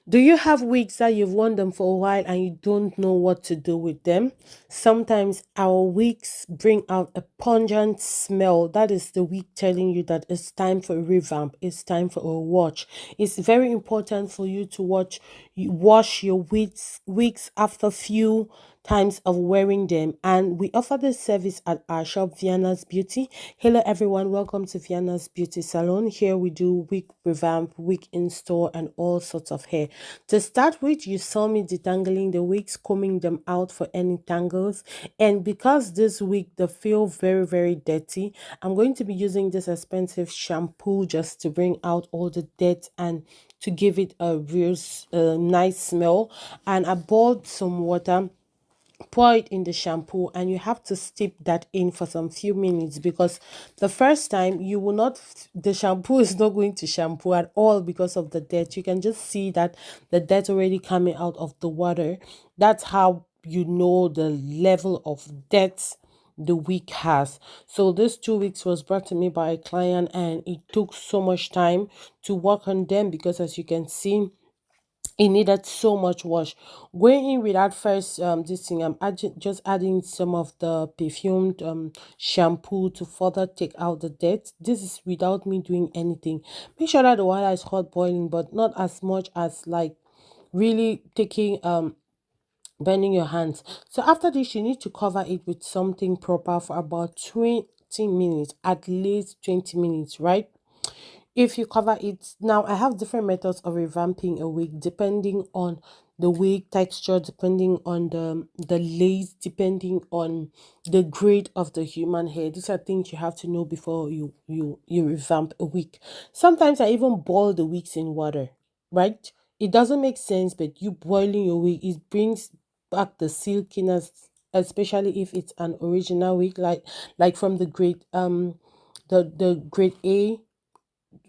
Do you have wigs that you've worn them for a while and you don't know what to do with them? Sometimes our wigs bring out a pungent smell. That is the wig telling you that it's time for a revamp, it's time for a watch. It's very important for you to wash your wigs after few times of wearing them, and we offer this service at our shop Vienna's Beauty. Hello everyone, welcome to Vienna's Beauty Salon. Here we do wig revamp, wig install, and all sorts of hair. To start with, you saw me detangling the wigs, combing them out for any tangles, and because this wig they feel very dirty, I'm going to be using this expensive shampoo just to bring out all the dirt and to give it a nice smell. And I boiled some water, pour it in the shampoo, and you have to steep that in for some few minutes, because the first time you will not the shampoo is not going to shampoo at all because of the dirt. You can just see that the dirt already coming out of the water. That's how you know the level of dirt the week has. So this 2 weeks was brought to me by a client, and it took so much time to work on them because, as you can see, it needed so much wash. Going in with that first this thing, just adding some of the perfumed shampoo to further take out the dirt. This is without me doing anything. Make sure that the water is hot boiling, but not as much as like really taking burning your hands. So after this, you need to cover it with something proper for about 20 minutes, at least 20 minutes, right? If you cover it. Now I have different methods of revamping a wig depending on the wig texture, depending on the lace, depending on the grade of the human hair. These are things you have to know before you revamp a wig. Sometimes I even boil the wigs in water, right? It doesn't make sense, but you boiling your wig, it brings back the silkiness, especially if it's an original wig, like from the grade the grade A,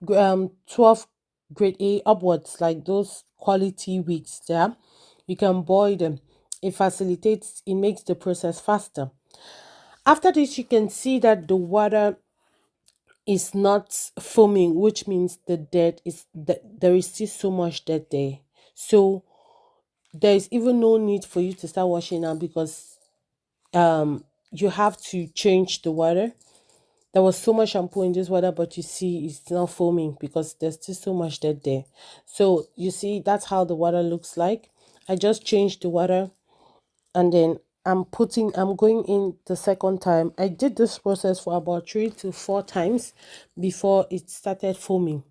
12 grade A upwards, like those quality wigs. Yeah, you can boil them. It facilitates, it makes the process faster. After this, you can see that the water is not foaming, which means the dirt is that there is still so much dirt there. So there is even no need for you to start washing now, because you have to change the water. There was so much shampoo in this water, but you see it's not foaming because there's still so much dirt there. So you see, that's how the water looks like. I just changed the water, and then I'm going in the second time. I did this process for about 3 to 4 times before it started foaming.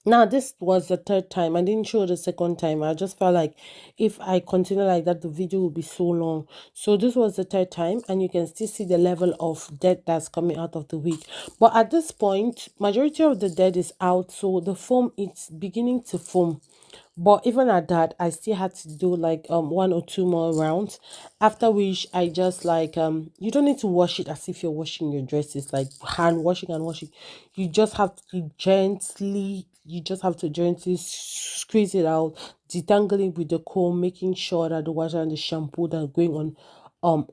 Now, this was the third time. I didn't show the second time. I just felt like if I continue like that, the video will be so long. So this was the third time, and you can still see the level of dirt that's coming out of the wig. But at this point, majority of the dirt is out, so the foam, it's beginning to foam. But even at that, I still had to do like one or two more rounds. After which I just like you don't need to wash it as if you're washing your dresses, like hand washing and washing. You just have to gently squeeze it out, detangle it with the comb, making sure that the water and the shampoo that are going on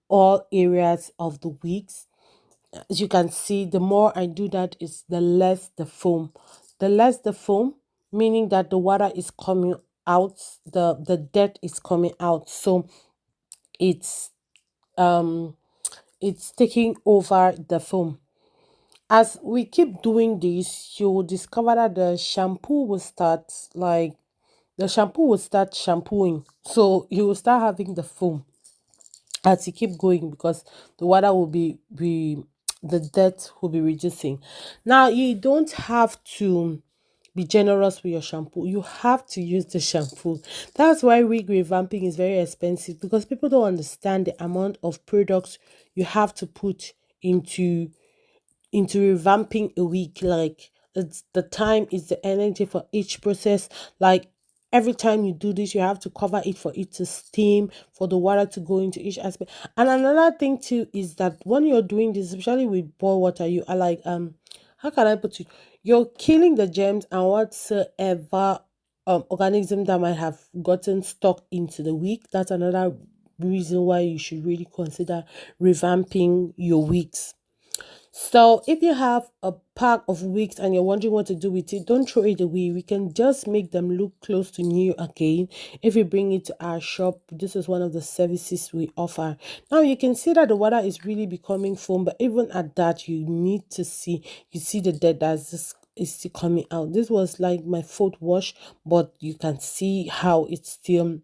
all areas of the wigs. As you can see, the more I do that, is the less the foam. The less the foam, meaning that the water is coming out, the dirt is coming out. So it's um it's taking over the foam. As we keep doing this, you will discover that the shampoo will start shampooing. So you will start having the foam as you keep going, because the water will be the dirt will be reducing. Now you don't have to be generous with your shampoo. You have to use the shampoo. That's why wig revamping is very expensive, because people don't understand the amount of products you have to put into revamping a wig. Like, it's the time, is the energy for each process. Like, every time you do this, you have to cover it for it to steam, for the water to go into each aspect. And another thing too is that when you're doing this, especially with boiled water, you are like how can I put it, you're killing the germs and whatsoever organism that might have gotten stuck into the wig. That's another reason why you should really consider revamping your wigs. So if you have a pack of wigs and you're wondering what to do with it, don't throw it away. We can just make them look close to new again. If you bring it to our shop, this is one of the services we offer. Now you can see that the water is really becoming foam, but even at that, you see the dead that's just is still coming out. This was like my foot wash, but you can see how it's still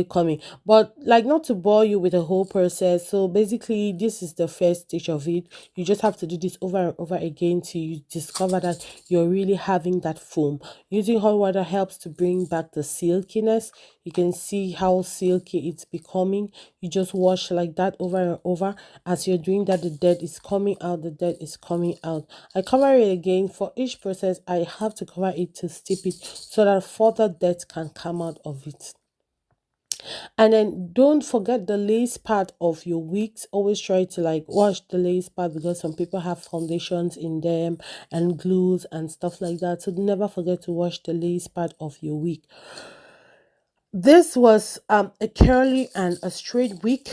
coming. But like, not to bore you with the whole process, so basically this is the first stage of it. You just have to do this over and over again till you discover that you're really having that foam. Using hot water helps to bring back the silkiness. You can see how silky it's becoming. You just wash like that over and over. As you're doing that, the dead is coming out, the dead is coming out. I cover it again. For each process, I have to cover it to steep it so that further death can come out of it. And then don't forget the lace part of your wigs. Always try to like wash the lace part, because some people have foundations in them and glues and stuff like that. So never forget to wash the lace part of your wig. This was a curly and a straight wig.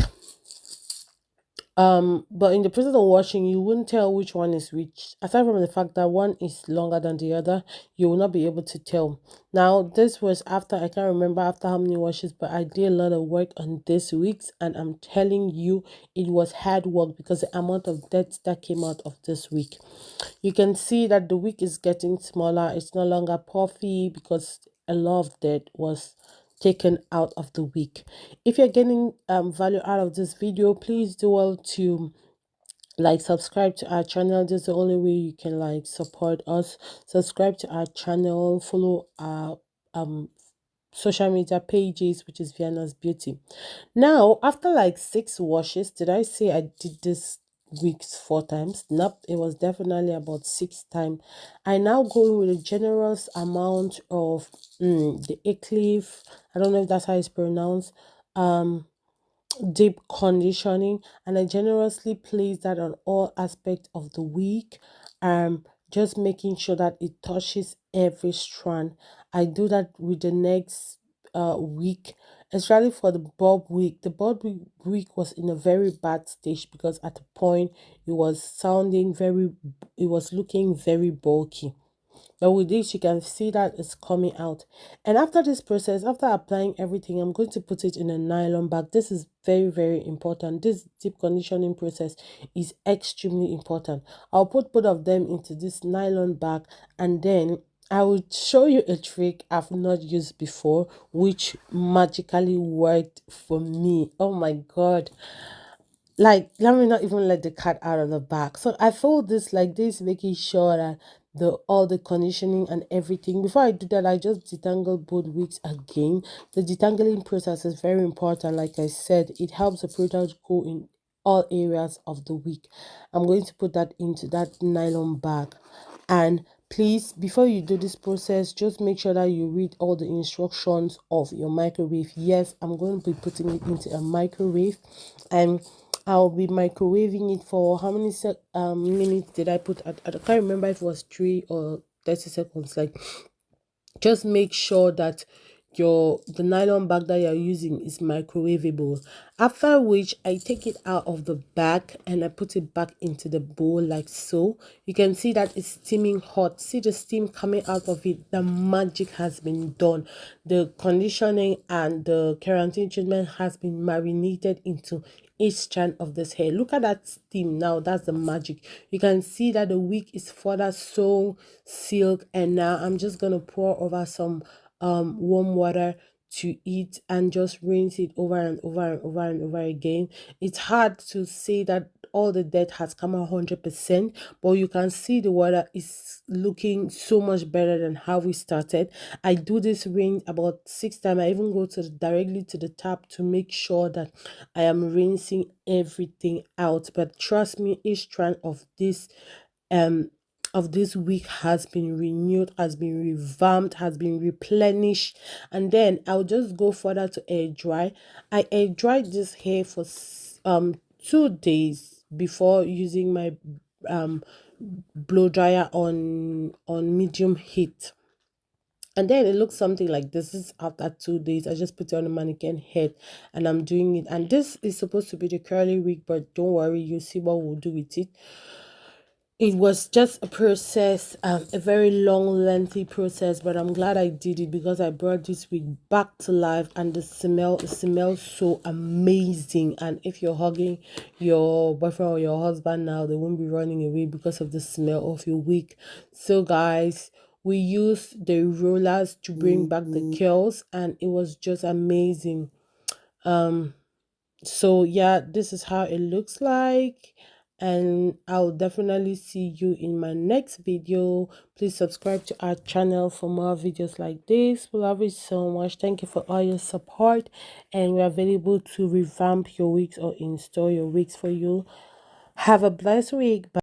But in the process of washing, you wouldn't tell which one is which. Aside from the fact that one is longer than the other, you will not be able to tell. Now, this was after, I can't remember after how many washes, but I did a lot of work on this week's, and I'm telling you, it was hard work because the amount of debt that came out of this week. You can see that the wig is getting smaller. It's no longer puffy because a lot of debt was taken out of the week. If you're getting value out of this video, please do well to like subscribe to our channel. This is the only way you can like support us. Subscribe to our channel, follow our social media pages, which is Vienna's Beauty. Now, after like 6 washes, did I say I did this weeks 4 times? Nope, it was definitely about 6 times. I now go in with a generous amount of the Eclipse. I don't know if that's how it's pronounced. Um, Deep conditioning, and I generously place that on all aspects of the week. Just making sure that it touches every strand. I do that with the next week, especially for the bob week. The week was in a very bad stage because at the point it was looking very bulky. But with this, you can see that it's coming out. And after this process, after applying everything, I'm going to put it in a nylon bag. This is very, very important. This deep conditioning process is extremely important. I'll put both of them into this nylon bag, and then I will show you a trick I've not used before, which magically worked for me. Oh my God. Like, let me not even let the cat out of the bag. So I fold this like this, making sure that the all the conditioning and everything. Before I do that, I just detangle both wigs again. The detangling process is very important. Like I said, it helps the product go in all areas of the wig. I'm going to put that into that nylon bag. And please, before you do this process, just make sure that you read all the instructions of your microwave. Yes, I'm going to be putting it into a microwave, and I'll be microwaving it for how many minutes did I put? I can't remember if it was 3 or 30 seconds. Like, just make sure that the nylon bag that you're using is microwavable. After which, I take it out of the bag and I put it back into the bowl like so. You can see that it's steaming hot. See the steam coming out of it. The magic has been done. The conditioning and the keratin treatment has been marinated into each strand of this hair. Look at that steam now. That's the magic. You can see that the wig is further so silk, and now I'm just gonna pour over some warm water to it and just rinse it over and over and over and over again. It's hard to say that all the dirt has come out 100%, but you can see the water is looking so much better than how we started. I do this rinse about 6 times. I even go to directly to the tap to make sure that I am rinsing everything out. But trust me, each strand um of this week has been renewed, has been revamped, has been replenished. And then I'll just go further to air dry. I air dried this hair for 2 days before using my um blow dryer on medium heat. And then it looks something like this is after 2 days. I just put it on a mannequin head and I'm doing it. And this is supposed to be the curly wig, but don't worry, you see what we'll do with it. It was just a process, a very long, lengthy process, but I'm glad I did it because I brought this wig back to life, and the smell, it smells so amazing. And if you're hugging your boyfriend or your husband now, they won't be running away because of the smell of your wig. So, guys, we used the rollers to bring back the curls, and it was just amazing. Um, so yeah, this is how it looks like, and I'll definitely see you in my next video. Please subscribe to our channel for more videos like this. We love you so much. Thank you for all your support, and we're available to revamp your wigs or install your wigs for you. Have a blessed week. Bye.